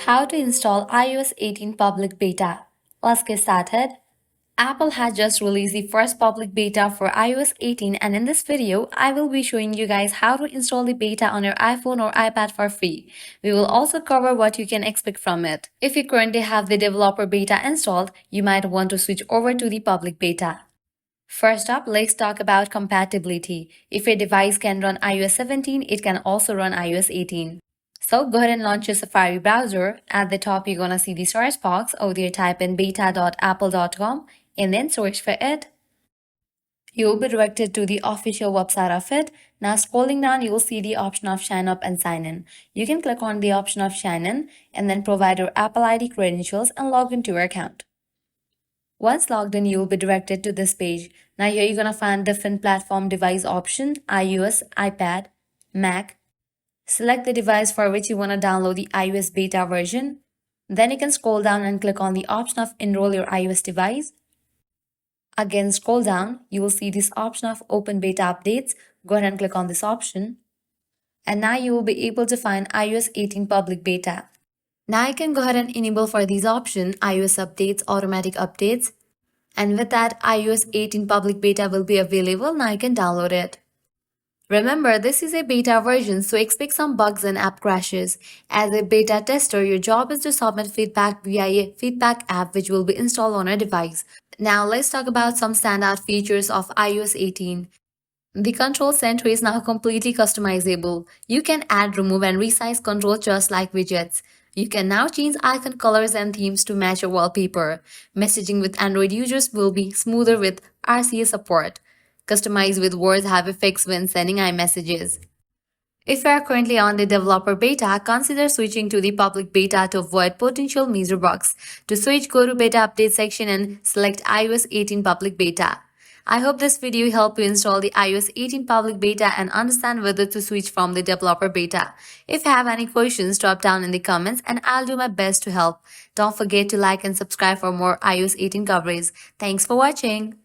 How to install iOS 18 public beta. Let's get started. Apple has just released the first public beta for iOS 18, and in this video, I will be showing you guys how to install the beta on your iPhone or iPad for free. We will also cover what you can expect from it. If you currently have the developer beta installed, you might want to switch over to the public beta. First up, let's talk about compatibility. If your device can run iOS 17, it can also run iOS 18. So go ahead and launch your Safari browser. At the top, you're gonna see the search box. Over there, type in beta.apple.com and then search for it. You'll be directed to the official website of it. Now scrolling down, you'll see the option of sign up and sign in. You can click on the option of sign in and then provide your Apple ID credentials and log into your account. Once logged in, you will be directed to this page. Now here you're gonna find different platform device option, iOS, iPad, Mac. Select the device for which you want to download the iOS beta version. Then you can scroll down and click on the option of enroll your iOS device. Again, scroll down, you will see this option of open beta updates. Go ahead and click on this option. And now you will be able to find iOS 18 public beta. Now you can go ahead and enable for these options, iOS updates, automatic updates. And with that, iOS 18 public beta will be available. Now you can download it. Remember, this is a beta version, so expect some bugs and app crashes. As a beta tester, your job is to submit feedback via a feedback app which will be installed on a device. Now let's talk about some standout features of iOS 18. The control center is now completely customizable. You can add, remove, and resize controls just like widgets. You can now change icon colors and themes to match your wallpaper. Messaging with Android users will be smoother with RCA support. Customize with words have effects when sending iMessages. If you are currently on the developer beta, consider switching to the public beta to avoid potential major bugs. To switch, go to beta update section and select iOS 18 public beta. I hope this video helped you install the iOS 18 public beta and understand whether to switch from the developer beta. If you have any questions, drop down in the comments and I'll do my best to help. Don't forget to like and subscribe for more iOS 18 coverage. Thanks for watching.